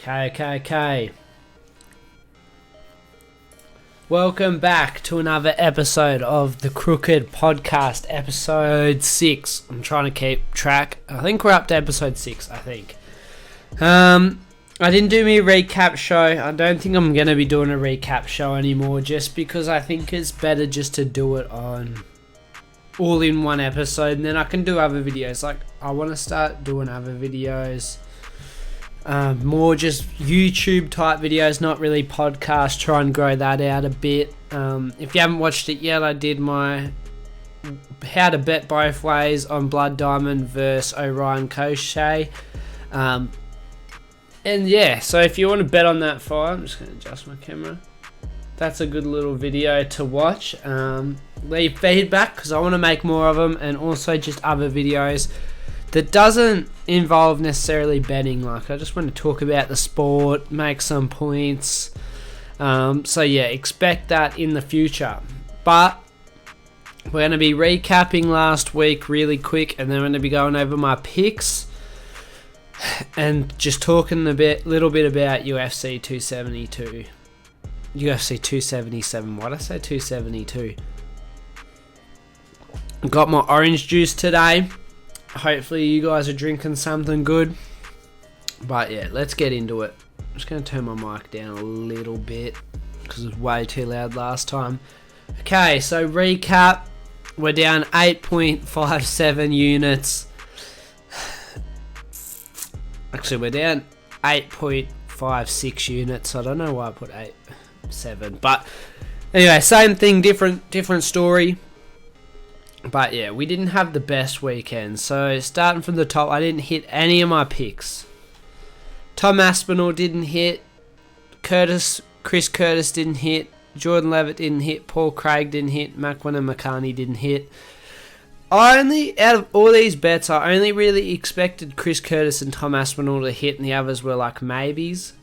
Okay. Welcome back to another episode of the Crooked Podcast, episode 6. I'm trying to keep track. I think we're up to episode 6, I think. I didn't do me a recap show. I don't think I'm going to be doing a recap show anymore, just because I think it's better just to do it on all in one episode, and then I can do other videos. Like, I want to start doing other videos. More just YouTube type videos, not really podcasts. Try and grow that out a bit. If you haven't watched it yet, I did my how to bet both ways on Blood Diamond versus Orion Koshie. And yeah, so if you want to bet on that fight, I'm just going to adjust my camera. That's a good little video to watch. Leave feedback because I want to make more of them, and also just other videos that doesn't involve necessarily betting. Like, I just want to talk about the sport, make some points. So yeah, expect that in the future. But we're going to be recapping last week really quick, and then we're going to be going over my picks and just talking little bit about UFC 272. UFC 277. Why did I say 272? Got my orange juice today. Hopefully you guys are drinking something good. But yeah, let's get into it. I'm just going to turn my mic down a little bit because it was way too loud last time. Okay, so recap. We're down 8.57 units. Actually, we're down 8.56 units. I don't know why I put 8.7. But anyway, same thing, different story. But yeah, we didn't have the best weekend. So starting from the top, I didn't hit any of my picks. Tom Aspinall didn't hit. Chris Curtis didn't hit. Jordan Levitt didn't hit. Paul Craig didn't hit. Makwan and Makani didn't hit. Out of all these bets, I only really expected Chris Curtis and Tom Aspinall to hit, and the others were like maybes.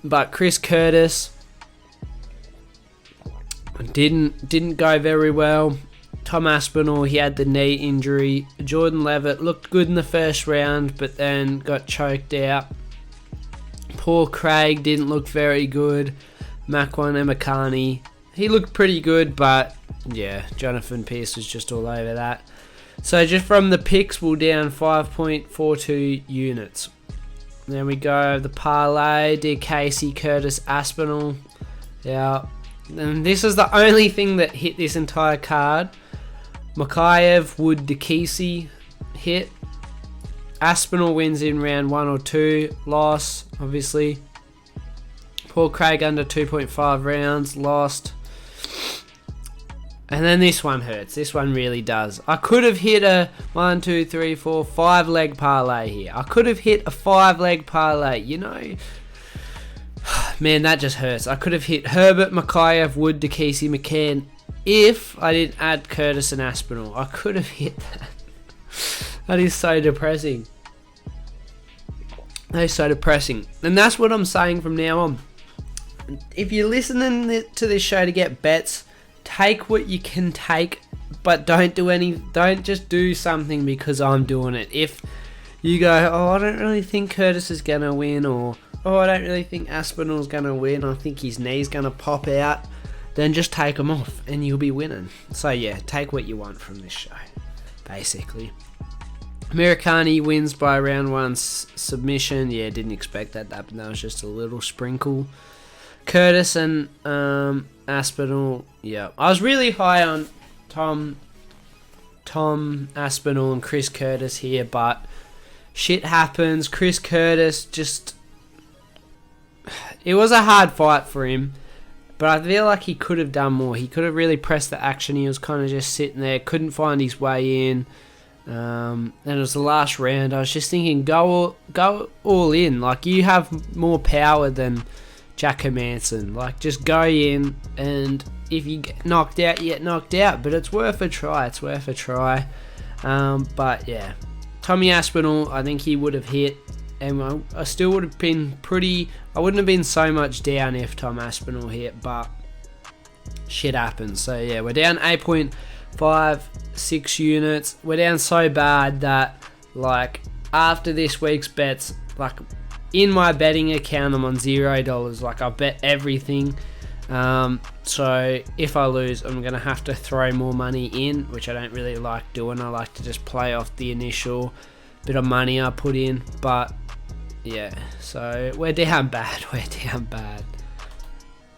But Chris Curtis didn't go very well. Tom Aspinall, he had the knee injury. Jordan Levitt looked good in the first round, but then got choked out. Paul Craig didn't look very good. Makwan and Makani, he looked pretty good, but yeah, Jonathan Pearce was just all over that. So just from the picks, we're down 5.42 units. Then we go the parlay, did Casey, Curtis, Aspinall. Yeah. And this is the only thing that hit this entire card. Makayev, Wood, Dikisi hit. Aspinall wins in round 1 or 2. Loss, obviously. Paul Craig under 2.5 rounds. Lost. And then this one hurts. This one really does. I could have hit a 1, 2, 3, 4, 5 leg parlay here. I could have hit a 5 leg parlay. You know, man, that just hurts. I could have hit Herbert, Makayev, Wood, Dikisi, McCann if I didn't add Curtis and Aspinall. I could have hit that. That is so depressing. That is so depressing. And that's what I'm saying from now on. If you're listening to this show to get bets, take what you can take, but don't just do something because I'm doing it. If you go, oh, I don't really think Curtis is going to win, or oh, I don't really think Aspinall's going to win, I think his knee's going to pop out, then just take him off and you'll be winning. So yeah, take what you want from this show, basically. Americani wins by round 1 submission. Yeah, didn't expect that to happen. That was just a little sprinkle. Curtis and Aspinall, yeah. I was really high on Tom Aspinall and Chris Curtis here, but shit happens. Chris Curtis just... It was a hard fight for him, but I feel like he could have done more. He could have really pressed the action. He was kind of just sitting there, couldn't find his way in. And it was the last round. I was just thinking, go all in. Like, you have more power than Jack Hermanson. Like, just go in, and if you get knocked out, you get knocked out. But it's worth a try. But yeah, Tommy Aspinall, I think he would have hit, and I still would have been I wouldn't have been so much down if Tom Aspinall hit, but shit happens. So yeah, we're down 8.56 units. We're down so bad that, like, after this week's bets, like, in my betting account, I'm on $0. Like, I bet everything. So if I lose, I'm going to have to throw more money in, which I don't really like doing. I like to just play off the initial bit of money I put in. But yeah, so we're down bad. We're down bad.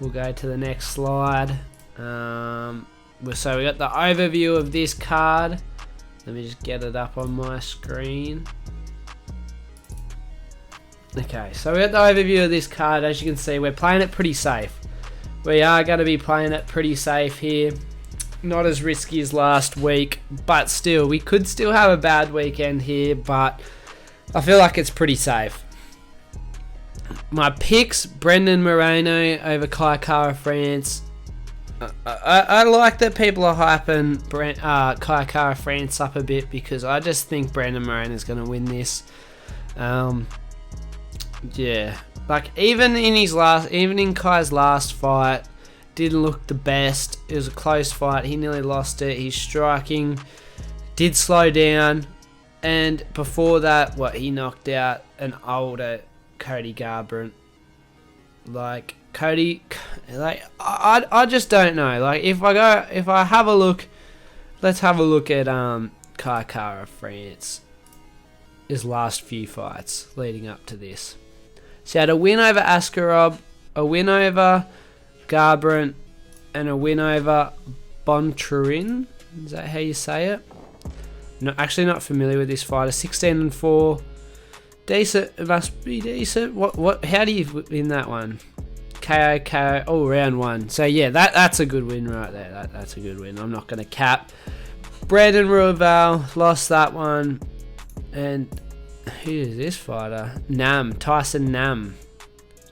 We'll go to the next slide. So we got the overview of this card. Let me just get it up on my screen. Okay, so we got the overview of this card. As you can see, we're playing it pretty safe. We are going to be playing it pretty safe here. Not as risky as last week, but still, we could still have a bad weekend here, but I feel like it's pretty safe. My picks, Brendan Moreno over Kai Kara France. I like that people are hyping Kai Kara France up a bit, because I just think Brendan Moreno is going to win this. Yeah, like even in Kai's last fight, didn't look the best. It was a close fight. He nearly lost it. His striking did slow down, and before that, he knocked out an older Cody Garbrandt. Like Cody, like I just don't know. Like if I have a look, let's have a look at Kai Kara France. His last few fights leading up to this. So he had a win over Askarov, a win over Garbrandt, and a win over Bonturin. Is that how you say it? No, actually not familiar with this fighter. 16-4. Decent. It must be decent. What? How do you win that one? KO. Oh, round 1. So yeah, that's a good win right there. That's a good win. I'm not going to cap. Brandon Royval lost that one. And who is this fighter? Tyson Nam,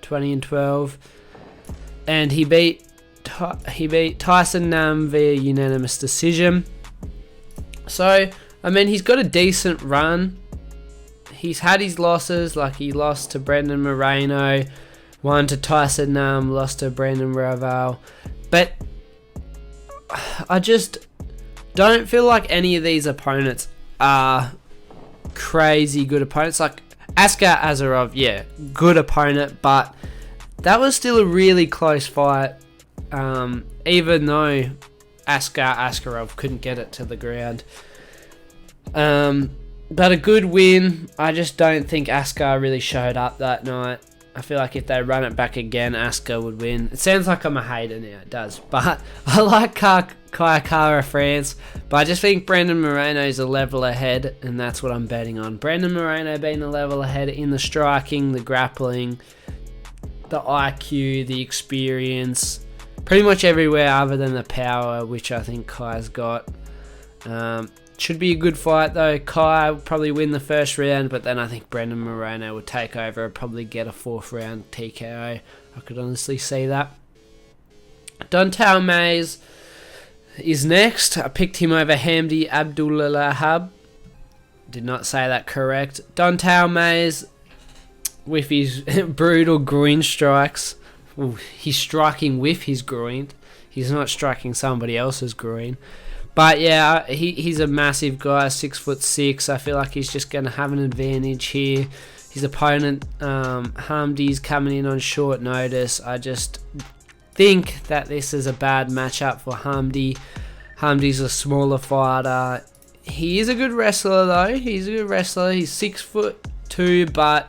20-12, and he beat Tyson Nam via unanimous decision. So I mean, he's got a decent run. He's had his losses, like he lost to Brendan Moreno, won to Tyson Nam, lost to Brandon Royval, but I just don't feel like any of these opponents are crazy good opponents. Like Askar Azarov, yeah, good opponent, but that was still a really close fight, even though Askarov couldn't get it to the ground. But a good win. I just don't think Askar really showed up that night. I feel like if they run it back again, Askar would win. It sounds like I'm a hater now, it does. But I like Kai Kara France, but I just think Brandon Moreno is a level ahead, and that's what I'm betting on. Brandon Moreno being a level ahead in the striking, the grappling, the IQ, the experience, pretty much everywhere other than the power, which I think Kai's got. Should be a good fight though. Kai will probably win the first round, but then I think Brendan Moreno will take over and probably get a 4th round TKO. I could honestly see that. Don'Tale Mayes is next. I picked him over Hamdi Abdulahab. Did not say that correct. Don'Tale Mayes with his brutal groin strikes. Ooh, he's striking with his groin. He's not striking somebody else's groin. But yeah, he's a massive guy, 6'6". I feel like he's just going to have an advantage here. His opponent, Hamdi's coming in on short notice. I just think that this is a bad matchup for Hamdi. Hamdi's a smaller fighter. He is a good wrestler though. He's a good wrestler. He's 6'2", but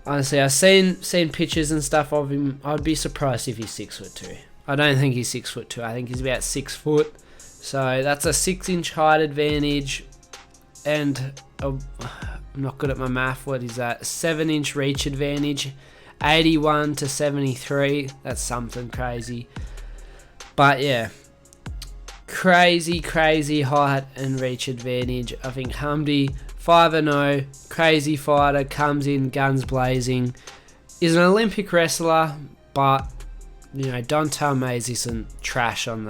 honestly, I've seen pictures and stuff of him. I'd be surprised if he's 6'2". I don't think he's 6'2". I think he's about 6 foot. So that's a 6-inch height advantage, and I'm not good at my math. What is that? 7-inch reach advantage, 81 to 73. That's something crazy. But yeah, crazy height and reach advantage. I think Hamdi, 5-0, crazy fighter, comes in guns blazing, is an Olympic wrestler, but you know, Don'Tale Mayes isn't trash from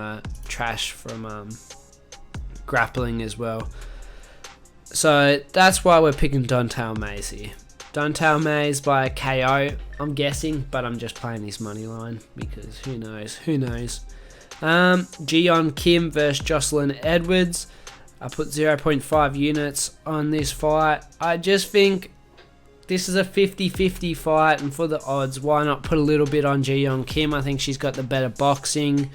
grappling as well. So that's why we're picking Don'Tale Mayes here. Don'Tale Mayes by a KO, I'm guessing, but I'm just playing his money line because who knows. Jiyeon Kim versus Jocelyn Edwards. I put 0.5 units on this fight. I just think this is a 50-50 fight, and for the odds, why not put a little bit on Ji Yeon Kim? I think she's got the better boxing.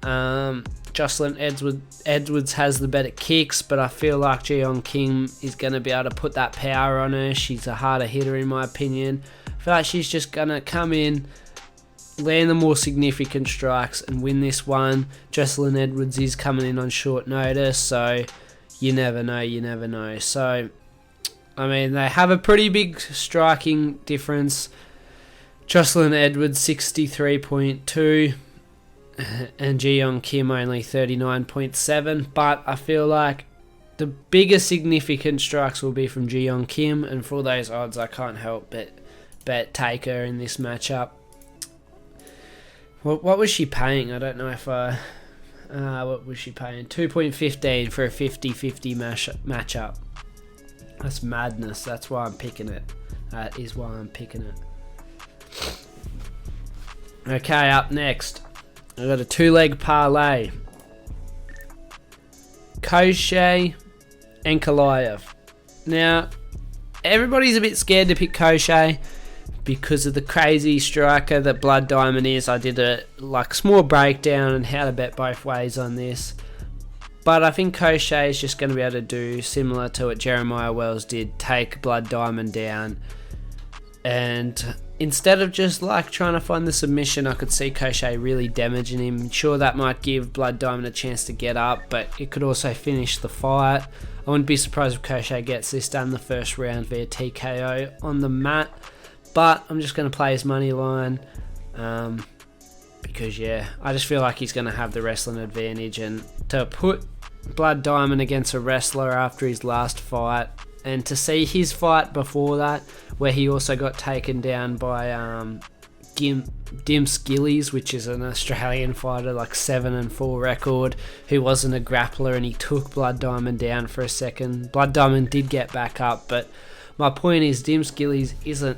Jocelyn Edwards has the better kicks, but I feel like Ji Yeon Kim is going to be able to put that power on her. She's a harder hitter in my opinion. I feel like she's just going to come in, land the more significant strikes and win this one. Jocelyn Edwards is coming in on short notice, so you never know. So, I mean, they have a pretty big striking difference. Jocelyn Edwards 63.2 and Ji Yeon Kim only 39.7, but I feel like the biggest significant strikes will be from Ji Yeon Kim, and for those odds I can't help but take her in this matchup. What was she paying? I don't know if what was she paying? 2.15 for a 50-50 matchup. That's madness. That's why I'm picking it. That is why I'm picking it. Okay, up next, I've got a two-leg parlay. Koshei and Kalayev. Now, everybody's a bit scared to pick Koshei because of the crazy striker that Blood Diamond is. I did a small breakdown on how to bet both ways on this. But I think Koshei is just going to be able to do similar to what Jeremiah Wells did, take Blood Diamond down. And instead of just trying to find the submission, I could see Koshei really damaging him. Sure, that might give Blood Diamond a chance to get up, but it could also finish the fight. I wouldn't be surprised if Koshei gets this done in the first round via TKO on the mat. But I'm just going to play his money line because, I just feel like he's going to have the wrestling advantage. And to put Blood Diamond against a wrestler after his last fight, and to see his fight before that, where he also got taken down by Dim Skillies, which is an Australian fighter, 7-4 record, who wasn't a grappler, and he took Blood Diamond down for a second. Blood Diamond did get back up, but my point is Dim Skillies isn't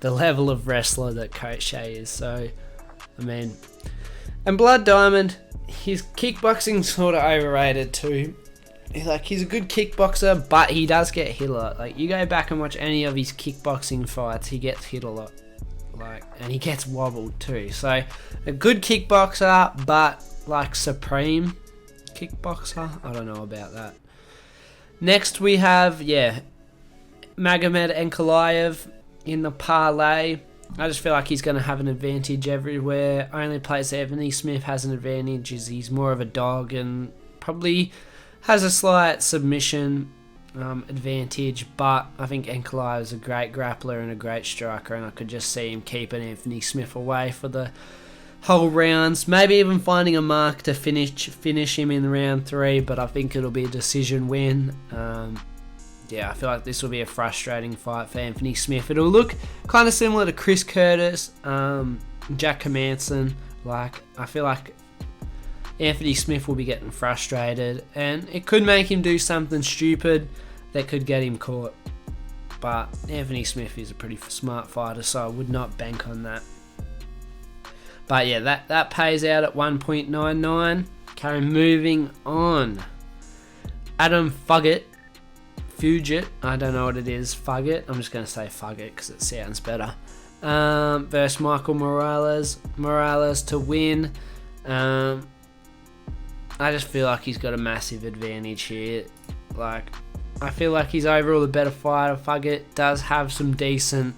the level of wrestler that Koshei is. So, I mean, and Blood Diamond, his kickboxing's sort of overrated too. He's a good kickboxer, but he does get hit a lot. You go back and watch any of his kickboxing fights, he gets hit a lot. And he gets wobbled too. So, a good kickboxer, but supreme kickboxer, I don't know about that. Next we have, Magomed Ankalaev in the parlay. I just feel like he's going to have an advantage everywhere. Only place Anthony Smith has an advantage is he's more of a dog and probably has a slight submission advantage, but I think Ankalaev is a great grappler and a great striker, and I could just see him keeping Anthony Smith away for the whole rounds, maybe even finding a mark to finish him in round 3, but I think it'll be a decision win. I feel like this will be a frustrating fight for Anthony Smith. It'll look kind of similar to Chris Curtis, Jack Hermanson. I feel like Anthony Smith will be getting frustrated, and it could make him do something stupid that could get him caught. But Anthony Smith is a pretty smart fighter, so I would not bank on that. But that pays out at 1.99. Okay, moving on. Adam Fugit, I don't know what it is, Fugit. I'm just going to say Fugit because it sounds better. Versus Michael Morales. Morales to win. I just feel like he's got a massive advantage here. I feel like he's overall a better fighter. Fugit does have some decent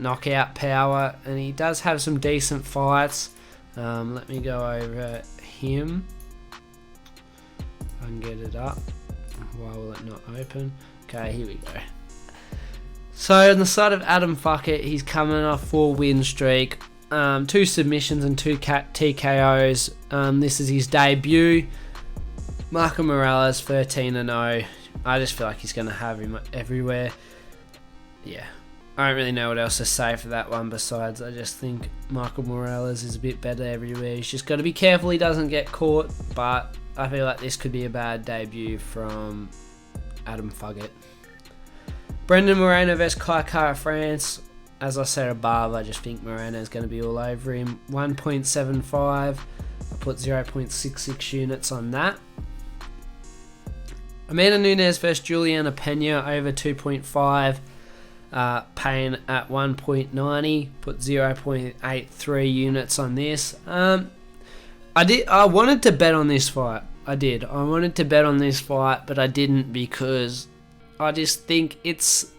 knockout power, and he does have some decent fights. Let me go over him. I can get it up. Why will it not open? Okay, here we go. So on the side of Adam Fugit, he's coming off 4-win streak, 2 submissions and 2 TKOs. This is his debut. Marco Morales 13-0. I just feel like he's going to have him everywhere. I don't really know what else to say for that one besides I just think Michael Morales is a bit better everywhere. He's just got to be careful he doesn't get caught, but I feel like this could be a bad debut from Adam Fugit. Brendan Moreno vs Kai Kara France. As I said above, I just think Moreno is going to be all over him. 1.75. I put 0.66 units on that. Amanda Nunes vs Juliana Pena over 2.5. Paying at 1.90, put 0.83 units on this. I wanted to bet on this fight. I wanted to bet on this fight, but I didn't because I just think it's...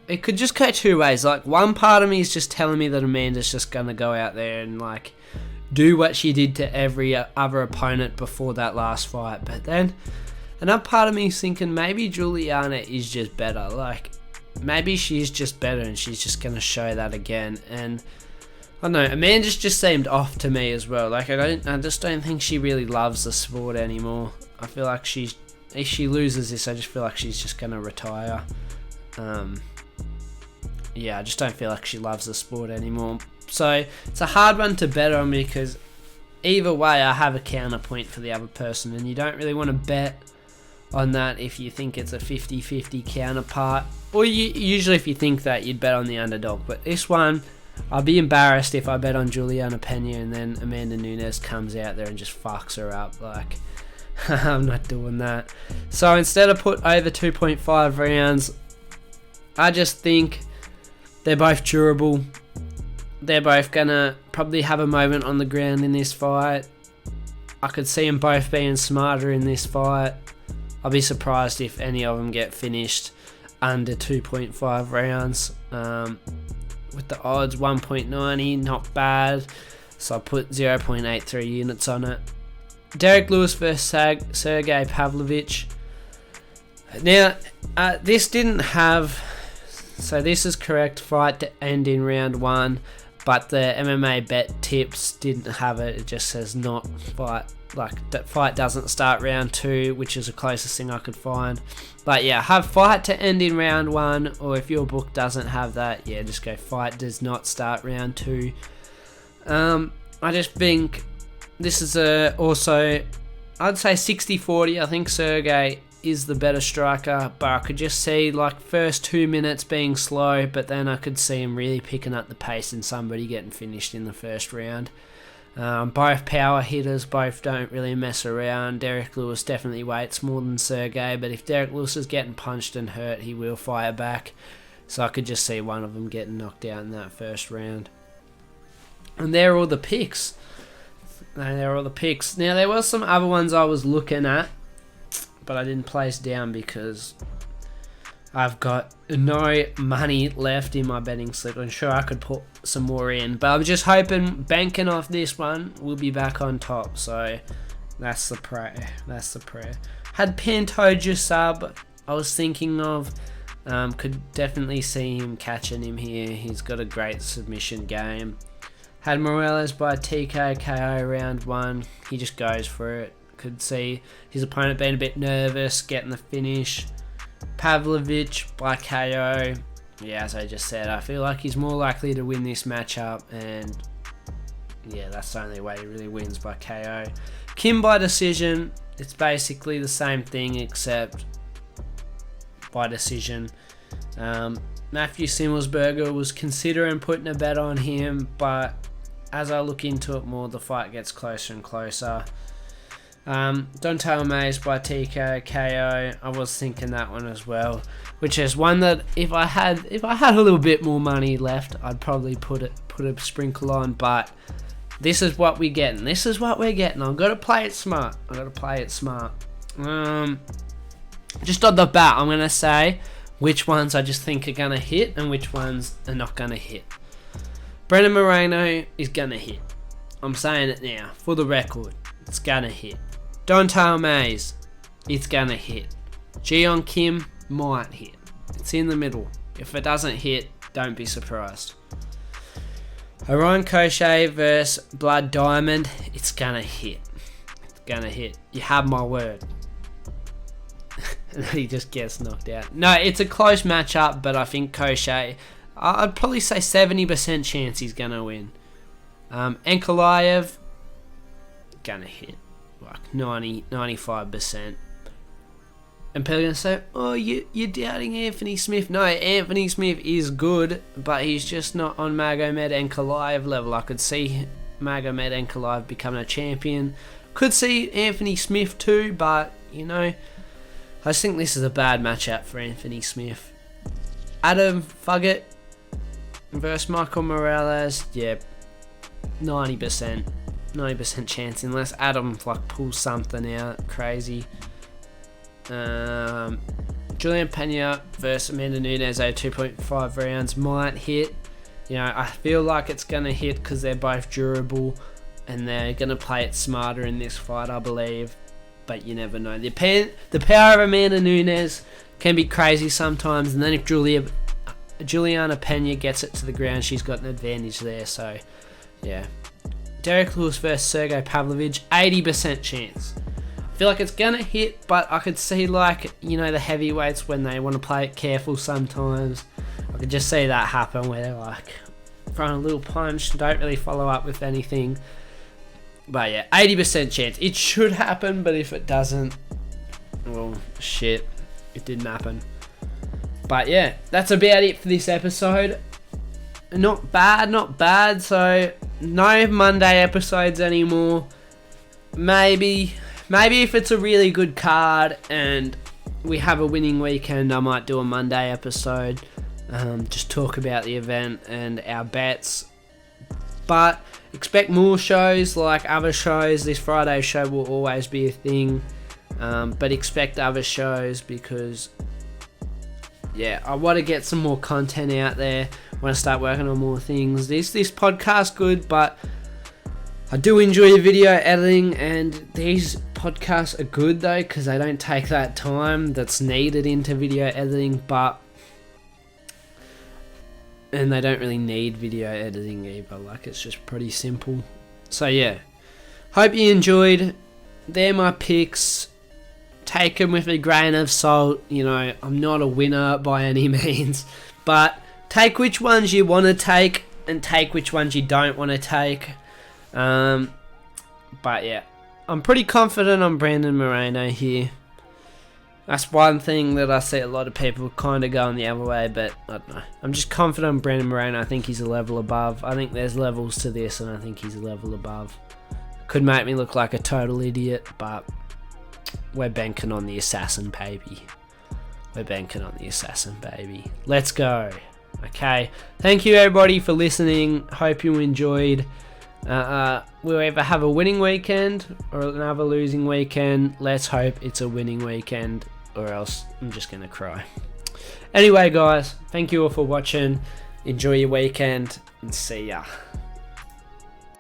it could just go two ways. Like, one part of me is just telling me that Amanda's just going to go out there and, like, do what she did to every other opponent before that last fight. But then another part of me is thinking maybe Juliana is just better. Like, maybe she's just better and she's just going to show that again. And I don't know, Amanda's just seemed off to me as well. Like, I just don't think she really loves the sport anymore. I feel like if she loses this, I just feel like she's just going to retire. Yeah, I just don't feel like she loves the sport anymore. So it's a hard one to bet on because either way I have a counterpoint for the other person, and you don't really want to bet on that if you think it's a 50-50 counterpart. Or usually if you think that, you'd bet on the underdog. But this one, I'd be embarrassed if I bet on Juliana Pena and then Amanda Nunes comes out there and just fucks her up. Like, I'm not doing that. So instead I put over 2.5 rounds. I just think they're both durable. They're both going to probably have a moment on the ground in this fight. I could see them both being smarter in this fight. I'll be surprised if any of them get finished under 2.5 rounds. With the odds 1.90, not bad. So I put 0.83 units on it. Derek Lewis versus Sergey Pavlovich. Now, this didn't have... So this is correct fight to end in round 1, but the MMA bet tips didn't have it. It just says not fight. Like, that fight doesn't start round 2, which is the closest thing I could find. But yeah, have fight to end in round 1, or if your book doesn't have that, yeah, just go fight does not start round 2. I just think this is also, I'd say 60-40. I think Sergey is the better striker, but I could just see like first 2 minutes being slow, but then I could see him really picking up the pace and somebody getting finished in the first round. Both power hitters, both don't really mess around. Derek Lewis definitely weights more than Sergey, but if Derek Lewis is getting punched and hurt, he will fire back. So I could just see one of them getting knocked out in that first round. And they're all the picks. Now, there was some other ones I was looking at, but I didn't place down because I've got no money left in my betting slip. I'm sure I could put some more in, but I'm just hoping, banking off this one, we'll be back on top. So that's the prayer. Had Pantoja sub, I was thinking of. Could definitely see him catching him here. He's got a great submission game. Had Morales by TKO KO round 1. He just goes for it. Could see his opponent being a bit nervous, getting the finish. Pavlovich by KO. Yeah, as I just said, I feel like he's more likely to win this matchup, and yeah, that's the only way he really wins, by KO. Kim by decision. It's basically the same thing except by decision. Matthew Simmelsberger was considering putting a bet on him, but as I look into it more, the fight gets closer and closer. Don'Tale Mayes by TKO KO. I was thinking that one as well, which is one that if I had a little bit more money left, I'd probably put a sprinkle on. But this is what we're getting. I've got to play it smart. Just on the bat, I'm gonna say which ones I just think are gonna hit and which ones are not gonna hit. Brendan Moreno is gonna hit. I'm saying it now for the record. It's gonna hit. Don'Tale Mayes, it's gonna hit. Jeon Kim might hit. It's in the middle. If it doesn't hit, don't be surprised. Orion Cochet versus Blood Diamond, it's gonna hit. You have my word. And then he just gets knocked out. No, it's a close matchup, but I think Cochet, I'd probably say 70% chance he's gonna win. Ankalaev, gonna hit. Like 95%. And people are going to say, oh, you're doubting Anthony Smith. No, Anthony Smith is good, but he's just not on Magomed Ankalaev level. I could see Magomed Ankalaev becoming a champion. Could see Anthony Smith too, but, you know, I just think this is a bad matchup for Anthony Smith. Adam Fugget versus Michael Morales. Yeah, 90%. 90% chance unless Adam like pulls something out crazy. Julian Pena versus Amanda Nunes over 2.5 rounds might hit. You know, I feel like it's going to hit because they're both durable and they're going to play it smarter in this fight, I believe. But you never know. The power of Amanda Nunes can be crazy sometimes, and then if Juliana Pena gets it to the ground, she's got an advantage there. So, yeah. Derek Lewis versus Sergey Pavlovich, 80% chance. I feel like it's gonna hit, but I could see, like, you know, the heavyweights when they want to play it careful sometimes. I could just see that happen where they're like throwing a little punch, don't really follow up with anything. But yeah, 80% chance. It should happen, but if it doesn't, well, shit, it didn't happen. But yeah, that's about it for this episode. Not bad. So no Monday episodes anymore. Maybe if it's a really good card and we have a winning weekend, I might do a Monday episode. Just talk about the event and our bets. But expect more shows like other shows. This Friday show will always be a thing. But expect other shows because, yeah, I want to get some more content out there. I want to start working on more things. This podcast good, but I do enjoy the video editing, and these podcasts are good though because they don't take that time that's needed into video editing, and they don't really need video editing either. Like, it's just pretty simple. So yeah, hope you enjoyed. They're my picks. Take them with a grain of salt. You know, I'm not a winner by any means, but take which ones you want to take and take which ones you don't want to take. But yeah, I'm pretty confident on Brandon Moreno here. That's one thing that I see a lot of people kind of going the other way, but I don't know. I'm just confident on Brandon Moreno. I think he's a level above. I think there's levels to this, and I think he's a level above. Could make me look like a total idiot, but we're banking on the assassin, baby. Let's go. Okay. Thank you, everybody, for listening. Hope you enjoyed. We'll either have a winning weekend or another losing weekend. Let's hope it's a winning weekend, or else I'm just going to cry. Anyway, guys, thank you all for watching. Enjoy your weekend, and see ya.